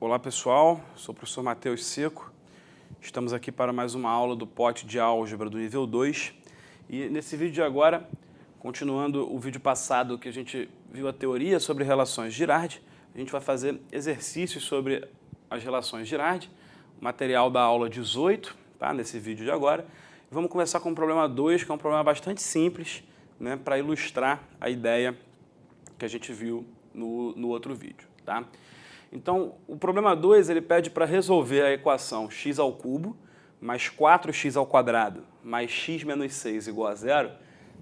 Olá pessoal, sou o professor Matheus Seco. Estamos aqui para mais uma aula do pote de álgebra do nível 2. E nesse vídeo de agora, continuando o vídeo passado que a gente viu a teoria sobre relações Girard, a gente vai fazer exercícios sobre as relações Girard, material da aula 18, tá? Nesse vídeo de agora. E vamos começar com o problema 2, que é um problema bastante simples, né, para ilustrar a ideia que a gente viu no outro vídeo, tá? Então, o problema 2, ele pede para resolver a equação x ao cubo mais 4x ao quadrado mais x menos 6 igual a 0,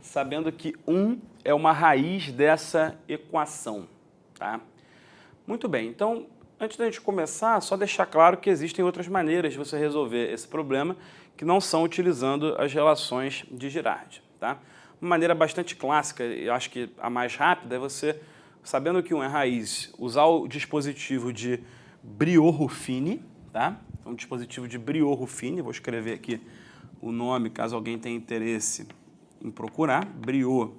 sabendo que 1 é uma raiz dessa equação, tá? Muito bem, então, antes da gente começar, só deixar claro que existem outras maneiras de você resolver esse problema que não são utilizando as relações de Girard, tá? Uma maneira bastante clássica, e acho que a mais rápida, é você, sabendo que 1 é raiz, usar o dispositivo de Briot-Ruffini, tá? Então, dispositivo de Briot-Ruffini, vou escrever aqui o nome, caso alguém tenha interesse em procurar, Briot,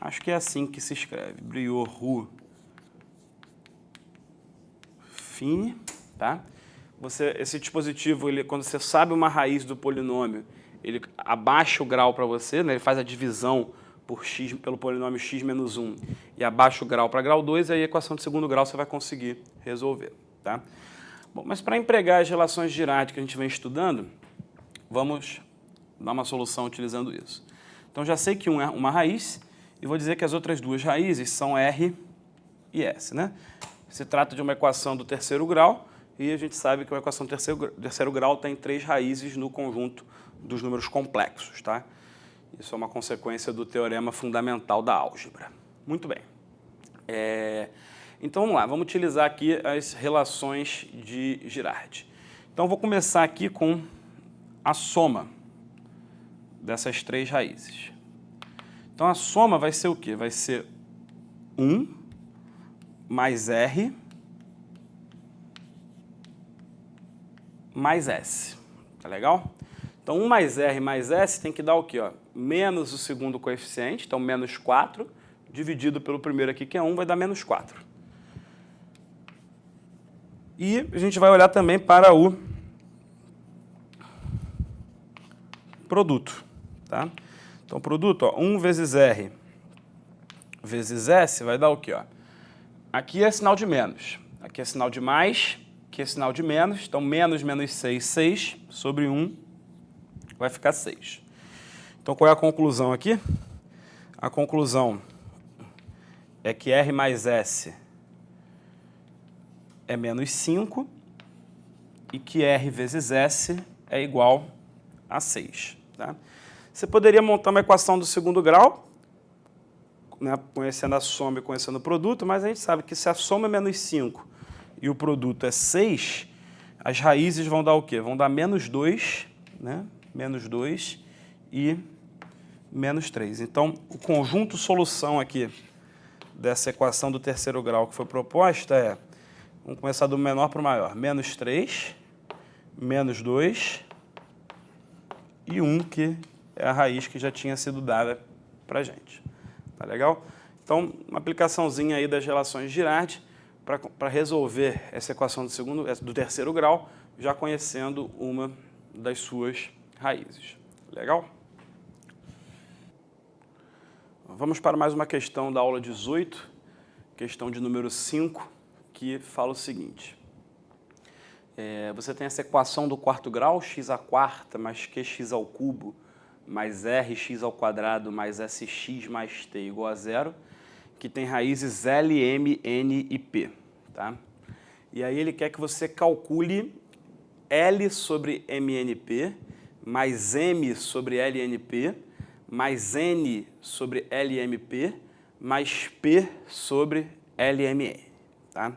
acho que é assim que se escreve, Briot-Ruffini, tá? Esse dispositivo, quando você sabe uma raiz do polinômio, ele abaixa o grau para você, né? Ele faz a divisão por x, pelo polinômio x menos 1 e abaixa o grau para grau 2, aí a equação de segundo grau você vai conseguir resolver, tá? Bom, mas para empregar as relações Girard que a gente vem estudando, vamos dar uma solução utilizando isso. Então já sei que 1 é uma raiz e vou dizer que as outras duas raízes são R e S, né? Se trata de uma equação do terceiro grau e a gente sabe que uma equação do terceiro grau tem 3 raízes no conjunto dos números complexos, tá? Isso é uma consequência do teorema fundamental da álgebra. Muito bem. Então vamos lá, vamos utilizar aqui as relações de Girard. Então vou começar aqui com a soma dessas 3 raízes. Então a soma vai ser o quê? Vai ser 1 mais R mais S. Tá legal? Então 1 mais R mais S tem que dar o quê? Ó? Menos o segundo coeficiente, então menos 4, dividido pelo primeiro aqui, que é 1, vai dar menos 4. E a gente vai olhar também para o produto, tá? Então, produto, ó, 1 vezes R vezes S vai dar o quê? Ó? Aqui é sinal de menos, aqui é sinal de mais, aqui é sinal de menos, então menos menos 6, 6, sobre 1 vai ficar 6. Então, qual é a conclusão aqui? A conclusão é que R mais S é menos 5 e que R vezes S é igual a 6. Tá? Você poderia montar uma equação do segundo grau, né, conhecendo a soma e conhecendo o produto, mas a gente sabe que se a soma é menos 5 e o produto é 6, as raízes vão dar o quê? Vão dar menos 2, né? Menos 2 e menos 3. Então, o conjunto solução aqui dessa equação do terceiro grau que foi proposta é, vamos começar do menor para o maior, menos 3, menos 2 e 1, que é a raiz que já tinha sido dada para a gente. Tá legal? Então, uma aplicaçãozinha aí das relações Girard para resolver essa equação do terceiro grau, já conhecendo uma das suas raízes. Legal? Vamos para mais uma questão da aula 18, questão de número 5, que fala o seguinte. Você tem essa equação do quarto grau, x à quarta mais qx ao cubo mais rx ao quadrado mais sx mais t igual a 0, que tem raízes L, M, N e P. Tá? E aí ele quer que você calcule L sobre MNP mais M sobre LNP mais N sobre LMP mais P sobre LMN. Tá?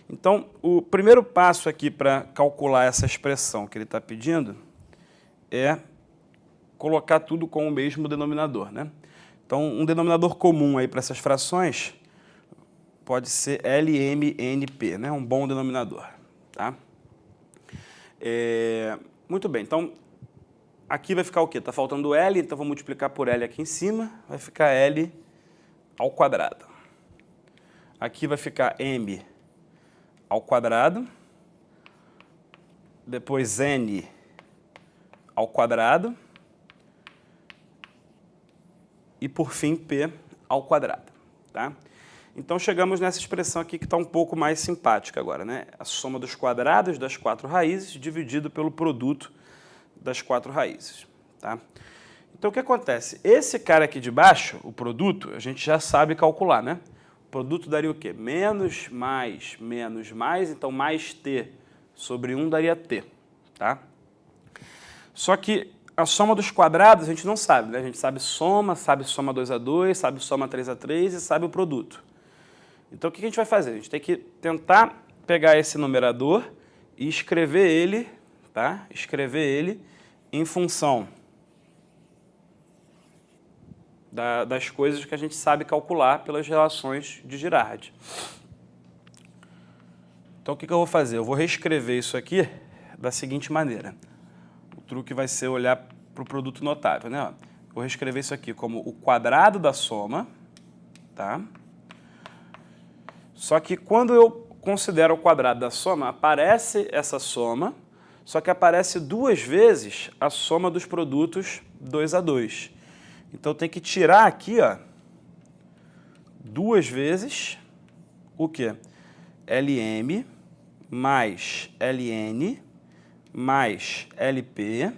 Então, o primeiro passo aqui para calcular essa expressão que ele está pedindo é colocar tudo com o mesmo denominador, né? Então, um denominador comum aí para essas frações pode ser LMNP, né? Um bom denominador. Tá? Muito bem, então aqui vai ficar o quê? Está faltando L, então vou multiplicar por L aqui em cima, vai ficar L ao quadrado. Aqui vai ficar M ao quadrado, depois n ao quadrado e, por fim, p ao quadrado. Tá? Então, chegamos nessa expressão aqui que está um pouco mais simpática agora, né? A soma dos quadrados das 4 raízes dividido pelo produto das 4 raízes. Tá? Então, o que acontece? Esse cara aqui de baixo, o produto, a gente já sabe calcular, né? O produto daria o quê? Menos, mais, então mais t sobre 1 daria t. Tá? Só que a soma dos quadrados a gente não sabe, né? A gente sabe soma 2 a 2, sabe soma 3 a 3 e sabe o produto. Então, o que a gente vai fazer? A gente tem que tentar pegar esse numerador e escrever ele, tá? Escrever ele em função das coisas que a gente sabe calcular pelas relações de Girardi. Então, o que eu vou fazer? Eu vou reescrever isso aqui da seguinte maneira. O truque vai ser olhar para o produto notável, né? Vou reescrever isso aqui como o quadrado da soma, tá? Só que quando eu considero o quadrado da soma, aparece essa soma, só que aparece 2 vezes a soma dos produtos 2 a 2. Então, tem que tirar aqui, ó, 2 vezes o quê? LM mais LN mais LP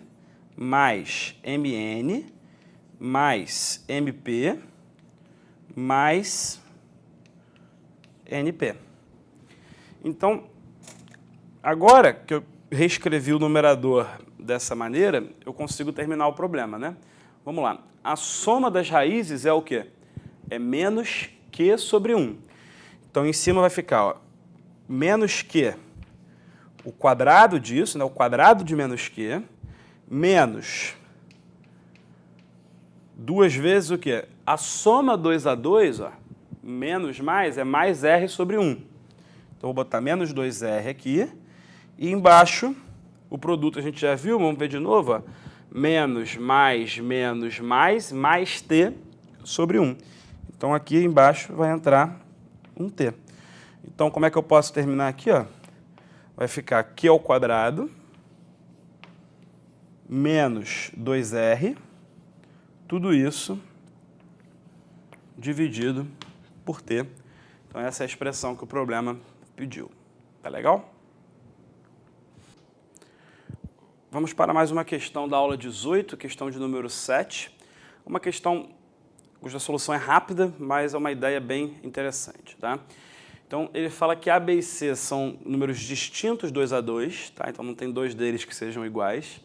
mais MN mais MP mais NP. Então, agora que eu reescrevi o numerador dessa maneira, eu consigo terminar o problema, né? Vamos lá. A soma das raízes é o quê? É menos Q sobre 1. Então, em cima vai ficar, ó, menos Q, o quadrado disso, né, o quadrado de menos Q, menos 2 vezes o quê? A soma 2 a 2, ó, menos mais, é mais R sobre 1. Então, vou botar menos 2R aqui. E embaixo, o produto a gente já viu, vamos ver de novo, ó, menos mais T sobre 1. Então, aqui embaixo vai entrar um T. Então, como é que eu posso terminar aqui? Ó? Vai ficar Q ao quadrado menos 2R, tudo isso dividido por T. Então, essa é a expressão que o problema pediu. Tá legal? Vamos para mais uma questão da aula 18, questão de número 7. Uma questão cuja solução é rápida, mas é uma ideia bem interessante. Tá? Então, ele fala que A, B e C são números distintos 2 a 2, tá? Então não tem 2 deles que sejam iguais.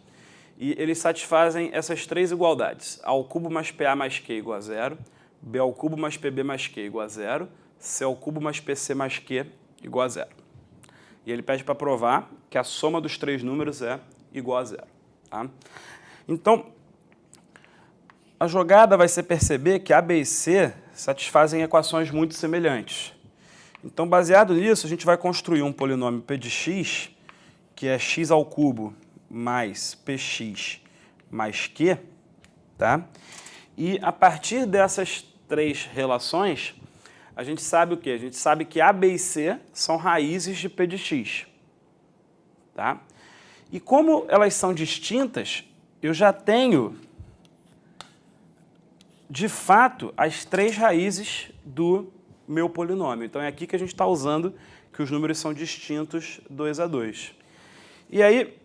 E eles satisfazem essas 3 igualdades. A ao cubo mais PA mais Q igual a 0, B ao cubo mais PB mais Q igual a 0, C ao cubo mais PC mais Q igual a 0. E ele pede para provar que a soma dos 3 números é igual a 0. Tá? Então, a jogada vai ser perceber que A, B e C satisfazem equações muito semelhantes. Então, baseado nisso, a gente vai construir um polinômio P de x, que é x ao cubo mais px mais q, tá? E a partir dessas 3 relações, a gente sabe o quê? A gente sabe que A, B e C são raízes de P de x, tá? E como elas são distintas, eu já tenho, de fato, as 3 raízes do meu polinômio. Então, é aqui que a gente está usando que os números são distintos 2 a 2. E aí,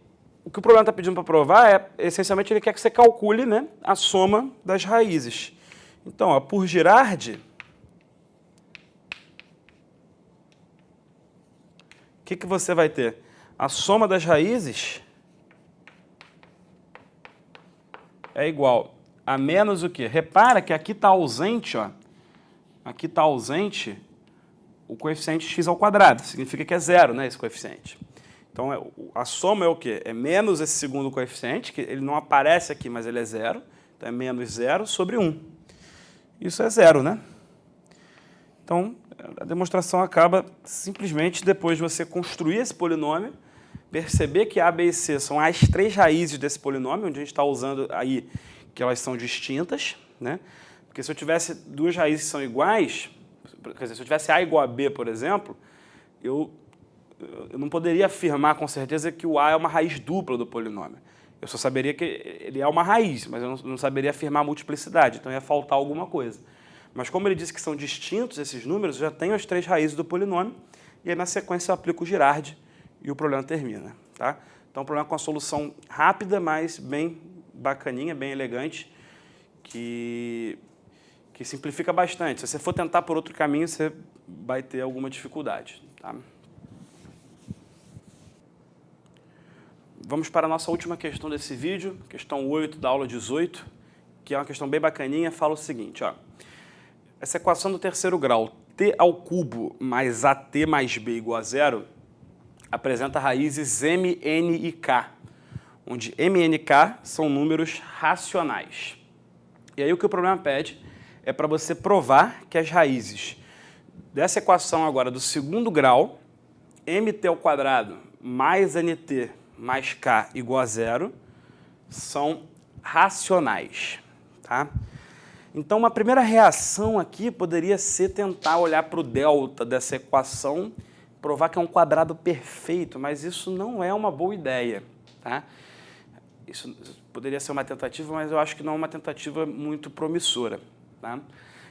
o que o problema está pedindo para provar é, essencialmente, ele quer que você calcule, né, a soma das raízes. Então, ó, por Girardi, o que você vai ter? A soma das raízes é igual a menos o quê? Repara que aqui está ausente, ó. Aqui está ausente o coeficiente x ao quadrado. Significa que é 0, né, esse coeficiente. Então, a soma é o quê? É menos esse segundo coeficiente, que ele não aparece aqui, mas ele é 0. Então, é menos 0 sobre 1. Isso é 0, né? Então, a demonstração acaba simplesmente depois de você construir esse polinômio, perceber que A, B e C são as 3 raízes desse polinômio, onde a gente está usando aí que elas são distintas, né? Porque se eu tivesse 2 raízes que são iguais, quer dizer, se eu tivesse A igual a B, por exemplo, eu eu não poderia afirmar com certeza que o A é uma raiz dupla do polinômio. Eu só saberia que ele é uma raiz, mas eu não saberia afirmar a multiplicidade, então ia faltar alguma coisa. Mas como ele disse que são distintos esses números, eu já tenho as 3 raízes do polinômio, e aí na sequência eu aplico o Girardi e o problema termina. Tá? Então, um problema com a solução rápida, mas bem bacaninha, bem elegante, que simplifica bastante. Se você for tentar por outro caminho, você vai ter alguma dificuldade. Tá? Vamos para a nossa última questão desse vídeo, questão 8 da aula 18, que é uma questão bem bacaninha, fala o seguinte, ó. Essa equação do terceiro grau, t ao cubo mais at mais b igual a zero, apresenta raízes m, n e k, onde m, n e k são números racionais. E aí o que o problema pede é para você provar que as raízes dessa equação agora do segundo grau, mt ao quadrado mais nt mais k igual a zero, são racionais. Tá? Então, uma primeira reação aqui poderia ser tentar olhar para o delta dessa equação, provar que é um quadrado perfeito, mas isso não é uma boa ideia. Tá? Isso poderia ser uma tentativa, mas eu acho que não é uma tentativa muito promissora. Tá?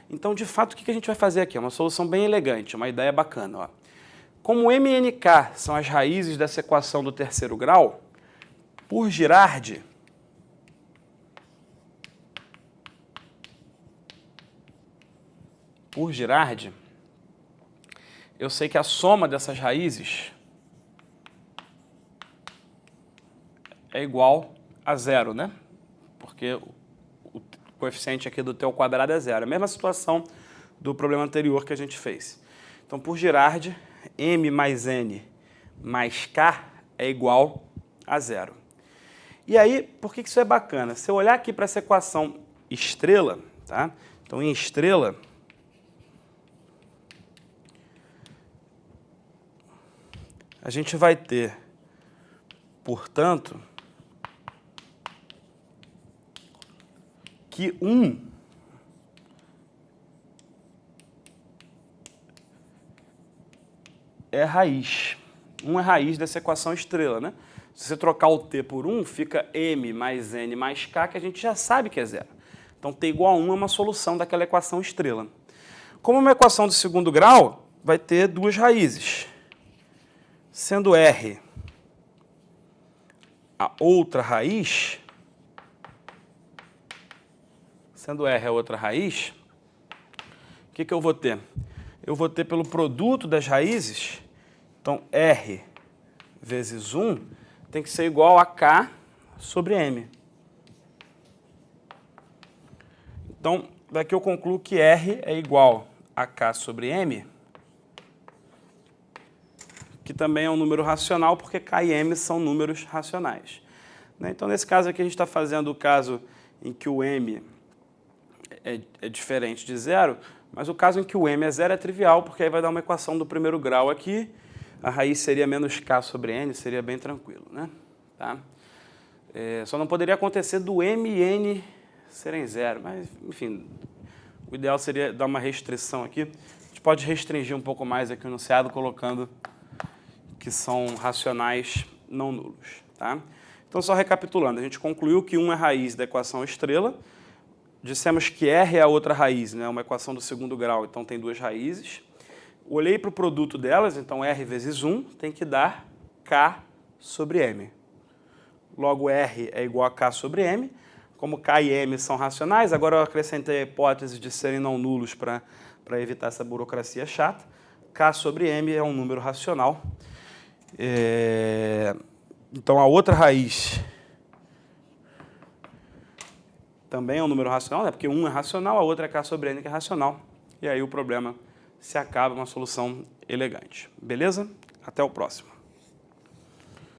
Então, de fato, o que a gente vai fazer aqui? É uma solução bem elegante, uma ideia bacana. Ó. Como m e n, k são as raízes dessa equação do terceiro grau, por Girardi, eu sei que a soma dessas raízes é igual a zero, né? Porque o coeficiente aqui do t ao quadrado é zero. A mesma situação do problema anterior que a gente fez. Então, por Girardi, m mais n mais k é igual a zero. E aí, por que isso é bacana? Se eu olhar aqui para essa equação estrela, tá? Então, em estrela, a gente vai ter, portanto, que 1 é raiz. 1 é raiz dessa equação estrela, né? Se você trocar o t por 1, fica m mais n mais k, que a gente já sabe que é zero. Então, t igual a 1 é uma solução daquela equação estrela. Como uma equação de segundo grau, vai ter 2 raízes. Sendo R a outra raiz, o que eu vou ter? Eu vou ter pelo produto das raízes, então R vezes 1 tem que ser igual a K sobre M. Então, daqui eu concluo que R é igual a K sobre M, que também é um número racional, porque K e M são números racionais. Então, nesse caso aqui, a gente está fazendo o caso em que o M é diferente de zero, mas o caso em que o M é zero é trivial, porque aí vai dar uma equação do primeiro grau aqui, a raiz seria menos K sobre N, seria bem tranquilo, né? Tá? Só não poderia acontecer do M e N serem zero, mas, enfim, o ideal seria dar uma restrição aqui. A gente pode restringir um pouco mais aqui o enunciado, colocando que são racionais não nulos. Tá? Então, só recapitulando, a gente concluiu que 1 é raiz da equação estrela, dissemos que R é a outra raiz, né? Uma equação do segundo grau, então tem 2 raízes. Olhei para o produto delas, então R vezes 1 tem que dar K sobre M. Logo, R é igual a K sobre M. Como K e M são racionais, agora eu acrescentei a hipótese de serem não nulos para evitar essa burocracia chata. K sobre M é um número racional. Então, a outra raiz também é um número racional, né? Porque 1 é racional, a outra é K sobre N, que é racional. E aí o problema se acaba, uma solução elegante. Beleza? Até o próximo.